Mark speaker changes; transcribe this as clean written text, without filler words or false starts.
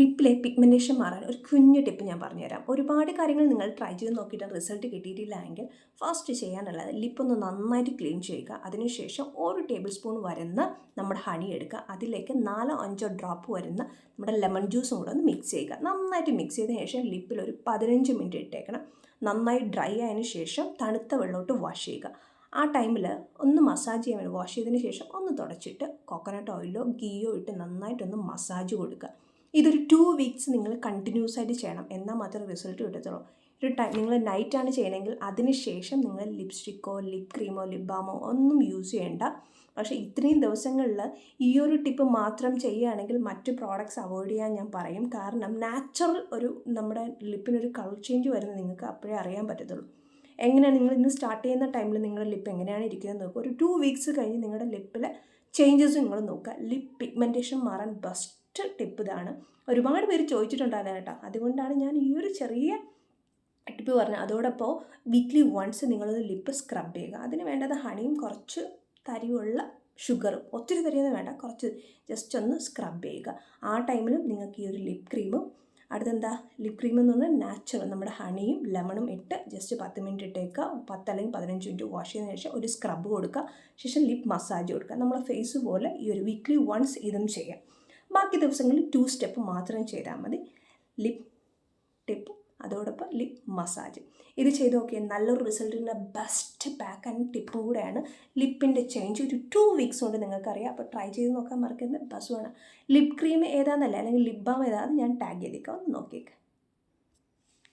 Speaker 1: ലിപ്പിലെ pigmentation മാറാൻ ഒരു കുഞ്ഞു ടിപ്പ് ഞാൻ പറഞ്ഞുതരാം. ഒരുപാട് കാര്യങ്ങൾ നിങ്ങൾ ട്രൈ ചെയ്ത് നോക്കിയിട്ട് റിസൾട്ട് കിട്ടിയിട്ടില്ല എങ്കിൽ ഫസ്റ്റ് ചെയ്യാനുള്ളത് ലിപ്പൊന്ന് നന്നായിട്ട് ക്ലീൻ ചെയ്യുക. അതിനുശേഷം 1 ടേബിൾ സ്പൂൺ വരുന്ന നമ്മുടെ ഹണി എടുക്കുക. അതിലേക്ക് 4-5 ഡ്രോപ്പ് വരുന്ന നമ്മുടെ ലെമൺ ജ്യൂസും കൂടെ ഒന്ന് മിക്സ് ചെയ്യുക. നന്നായിട്ട് മിക്സ് ചെയ്തതിന് ശേഷം ലിപ്പിൽ ഒരു 15 മിനിറ്റ് ഇട്ടേക്കണം. നന്നായി ഡ്രൈ ആയതിനു ശേഷം തണുത്ത വെള്ളമോട്ട് വാഷ് ചെയ്യുക. ആ ടൈമിൽ ഒന്ന് മസാജ് ചെയ്യാൻ വേണ്ടി വാഷ് ചെയ്തതിന് ശേഷം ഒന്ന് തുടച്ചിട്ട് കോക്കനട്ട് ഓയിലോ ഗീയോ ഇട്ട് നന്നായിട്ടൊന്ന് മസാജ് കൊടുക്കുക. ഇതൊരു 2 വീക്സ് നിങ്ങൾ കണ്ടിന്യൂസ് ആയിട്ട് ചെയ്യണം. എന്നാൽ മാത്രമേ റിസൾട്ട് കിട്ടത്തുള്ളൂ. നിങ്ങൾ നൈറ്റാണ് ചെയ്യണമെങ്കിൽ അതിന് ശേഷം നിങ്ങൾ ലിപ്സ്റ്റിക്കോ ലിപ് ക്രീമോ ലിപ് ബാമോ ഒന്നും യൂസ് ചെയ്യേണ്ട. പക്ഷേ ഇത്രയും ദിവസങ്ങളിൽ ഈ ഒരു ടിപ്പ് മാത്രം ചെയ്യുകയാണെങ്കിൽ മറ്റ് പ്രോഡക്റ്റ്സ് അവോയ്ഡ് ചെയ്യാൻ ഞാൻ പറയും. കാരണം നാച്ചുറൽ ഒരു നമ്മുടെ ലിപ്പിനൊരു കളർ ചേഞ്ച് വരുന്നത് നിങ്ങൾക്ക് അപ്പോഴേ അറിയാൻ പറ്റത്തുള്ളൂ. എങ്ങനെയാണ് നിങ്ങൾ ഇന്ന് സ്റ്റാർട്ട് ചെയ്യുന്ന ടൈമിൽ നിങ്ങളുടെ ലിപ്പ് എങ്ങനെയാണ് ഇരിക്കുന്നത് നോക്കുക. ഒരു 2 വീക്സ് കഴിഞ്ഞ് നിങ്ങളുടെ ലിപ്പിലെ ചേഞ്ചസ് നിങ്ങൾ നോക്കുക. ലിപ്പ് പിഗ്മെൻറ്റേഷൻ മാറാൻ ബെസ്റ്റ് ടിപ്പ് ഇതാണ്. ഒരുപാട് പേര് ചോദിച്ചിട്ടുണ്ടായിരുന്നു കേട്ടോ. അതുകൊണ്ടാണ് ഞാൻ ഈ ഒരു ചെറിയ ടിപ്പ് പറഞ്ഞത്. അതോടൊപ്പം വീക്ക്ലി വൺസ് നിങ്ങളൊന്ന് ലിപ്പ് സ്ക്രബ് ചെയ്യുക. അതിന് വേണ്ടത് ഹണിയും കുറച്ച് തരിയുള്ള ഷുഗറും. ഒത്തിരി തരിയൊന്നും വേണ്ട, കുറച്ച് ജസ്റ്റ് ഒന്ന് സ്ക്രബ് ചെയ്യുക. ആ ടൈമിലും നിങ്ങൾക്ക് ഈ ഒരു ലിപ് ക്രീമും അടുത്തെന്താ ലിപ് ക്രീം എന്ന് പറഞ്ഞാൽ നാച്ചുറൽ നമ്മുടെ ഹണിയും ലെമണും ഇട്ട് ജസ്റ്റ് 10 മിനിറ്റ് ഇട്ടേക്കുക. 10 അല്ലെങ്കിൽ 15 മിനിറ്റ് വാഷ് ചെയ്തതിന് ശേഷം ഒരു സ്ക്രബ് കൊടുക്കുക. ശേഷം ലിപ് മസാജ് കൊടുക്കുക. നമ്മളെ ഫേസ് പോലെ ഈ ഒരു വീക്ക്ലി വൺസ് ഇതും ചെയ്യാം. ബാക്കി ദിവസങ്ങളിൽ 2 സ്റ്റെപ്പ് മാത്രം ചെയ്താൽ മതി. ലിപ് ടിപ്പ് അതോടൊപ്പം ലിപ് മസാജ് ഇത് ചെയ്ത് നോക്കിയാൽ നല്ലൊരു റിസൾട്ടിൻ്റെ ബെസ്റ്റ് പാക്ക് ആൻഡ് ടിപ്പും കൂടെയാണ്. ലിപ്പിൻ്റെ ചേഞ്ച് ഒരു 2 വീക്സ് കൊണ്ട് നിങ്ങൾക്കറിയാം. അപ്പോൾ ട്രൈ ചെയ്ത് നോക്കാൻ മറക്കരുത്. ബസ്സുമാണ് ലിപ് ക്രീം ഏതാണെന്നല്ല അല്ലെങ്കിൽ ലിപ് ബാം ഏതാണെന്ന് ഞാൻ ടാഗ് ചെയ്തേക്കാം, ഒന്ന് നോക്കിയേക്കാം.